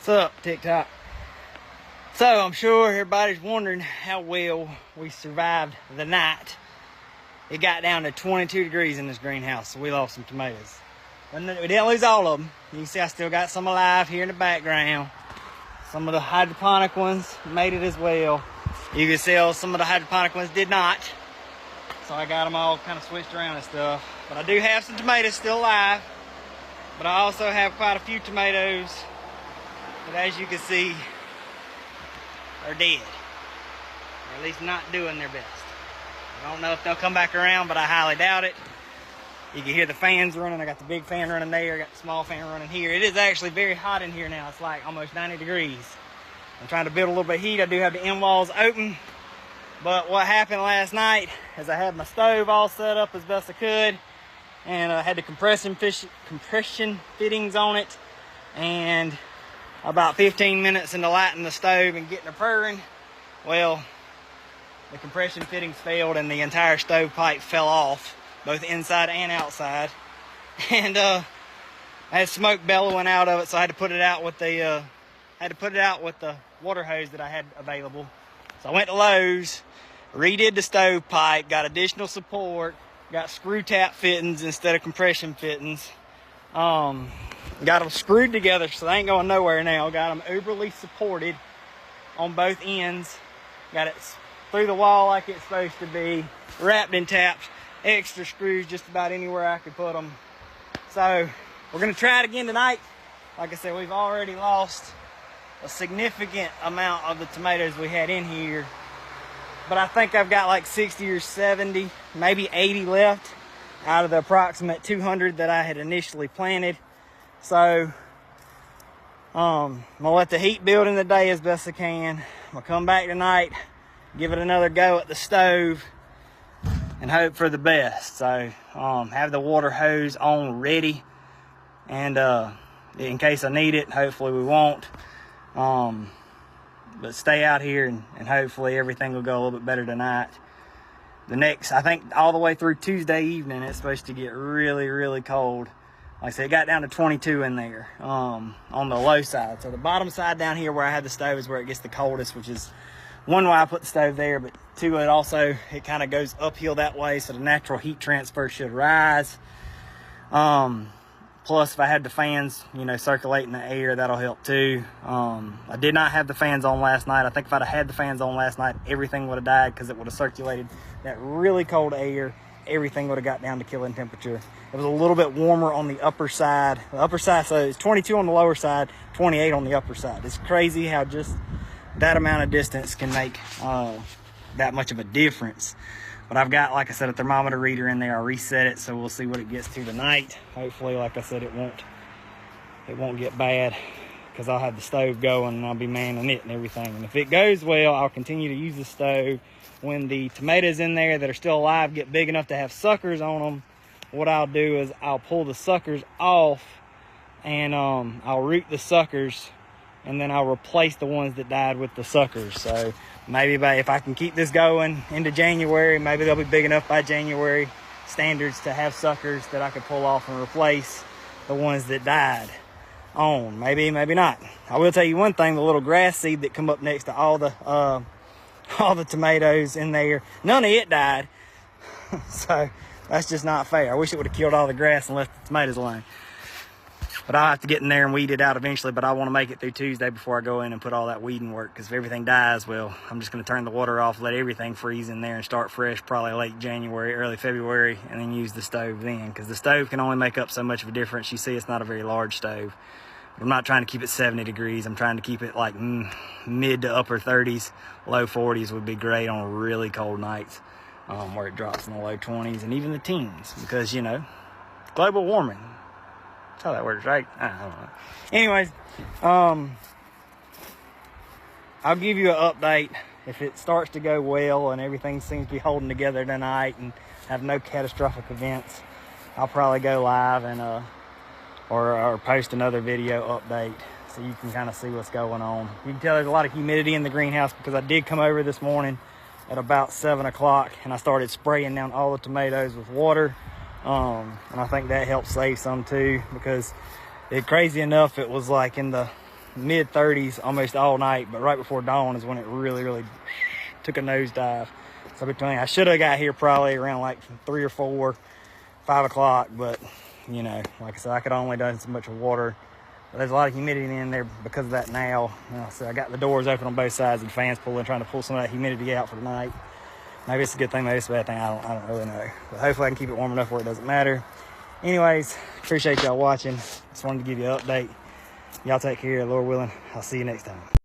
What's up, TikTok? So I'm sure everybody's wondering how well we survived the night. It got down to 22 degrees in this greenhouse, so we lost some tomatoes. But we didn't lose all of them. You can see I still got some alive here in the background. Some of the hydroponic ones made it as well. You can see some of the hydroponic ones did not. So I got them all kind of switched around and stuff. But I do have some tomatoes still alive. But I also have quite a few tomatoes that, as you can see, are dead. Or at least not doing their best. I don't know if they'll come back around, but I highly doubt it. You can hear the fans running. I got the big fan running there. I got the small fan running here. It is actually very hot in here now. It's like almost 90 degrees. I'm trying to build a little bit of heat. I do have the end walls open. But what happened last night is I had my stove all set up as best I could. And I had the compression fittings on it. And about 15 minutes into lighting the stove and getting it purring, well, the compression fittings failed and the entire stovepipe fell off, both inside and outside. And I had smoke bellowing out of it, so I had to put it out with the water hose that I had available. So I went to Lowe's, redid the stovepipe, got additional support, got screw tap fittings instead of compression fittings. Got them screwed together so they ain't going nowhere now. Got them uberly supported on both ends. Got it through the wall like it's supposed to be. Wrapped in taps. Extra screws just about anywhere I could put them. So we're going to try it again tonight. Like I said, we've already lost a significant amount of the tomatoes we had in here. But I think I've got like 60 or 70, maybe 80 left out of the approximate 200 that I had initially planted. So I'm gonna let the heat build in the day as best I can. I'm gonna come back tonight, give it another go at the stove, and hope for the best. So have the water hose on ready, and in case I need it. Hopefully we won't. But stay out here and hopefully everything will go a little bit better tonight. I think all the way through Tuesday evening, it's supposed to get really, really cold. Like I said, it got down to 22 in there on the low side. So the bottom side down here where I had the stove is where it gets the coldest, which is one why I put the stove there, but two, it kind of goes uphill that way, so the natural heat transfer should rise. Plus, if I had the fans, circulating the air, that'll help too. I did not have the fans on last night. I think if I'd have had the fans on last night, everything would have died because it would have circulated that really cold air. Everything would have got down to killing temperature. It was a little bit warmer on the upper side. The upper side, so it's 22 on the lower side, 28 on the upper side. It's crazy how just that amount of distance can make that much of a difference. But I've got, like I said, a thermometer reader in there. I reset it, so we'll see what it gets to tonight. Hopefully, like I said, it won't get bad because I'll have the stove going and I'll be manning it and everything. And if it goes well, I'll continue to use the stove. When the tomatoes in there that are still alive get big enough to have suckers on them, what I'll do is I'll pull the suckers off and I'll root the suckers, and then I'll replace the ones that died with the suckers. So maybe if I can keep this going into January, maybe they'll be big enough by January standards to have suckers that I could pull off and replace the ones that died on. Maybe, maybe not. I will tell you one thing, the little grass seed that come up next to all the tomatoes in there, none of it died. So that's just not fair. I wish it would have killed all the grass and left the tomatoes alone. But I'll have to get in there and weed it out eventually. But I want to make it through Tuesday before I go in and put all that weeding work. Because if everything dies, well, I'm just going to turn the water off, let everything freeze in there, and start fresh probably late January, early February, and then use the stove then. Because the stove can only make up so much of a difference. You see, it's not a very large stove. But I'm not trying to keep it 70 degrees. I'm trying to keep it like mid to upper 30s. Low 40s would be great on really cold nights, where it drops in the low 20s and even the teens. Because, global warming. That's how that works, right? I don't know. Anyways, I'll give you an update if it starts to go well and everything seems to be holding together tonight and have no catastrophic events. I'll probably go live and or post another video update so you can kind of see what's going on. You can tell there's a lot of humidity in the greenhouse because I did come over this morning at about 7 o'clock and I started spraying down all the tomatoes with water. And I think that helped save some too, because crazy enough, it was like in the mid 30s almost all night, but right before dawn is when it really took a nosedive. So between, I should have got here probably around like 3 or 4, 5 o'clock, but you know, like I said, I could only done so much water. But there's a lot of humidity in there because of that now. So I got the doors open on both sides and the fans pulling, trying to pull some of that humidity out for the night. Maybe it's a good thing, maybe it's a bad thing. I don't really know. But hopefully I can keep it warm enough where it doesn't matter. Anyways, appreciate y'all watching. Just wanted to give you an update. Y'all take care, Lord willing. I'll see you next time.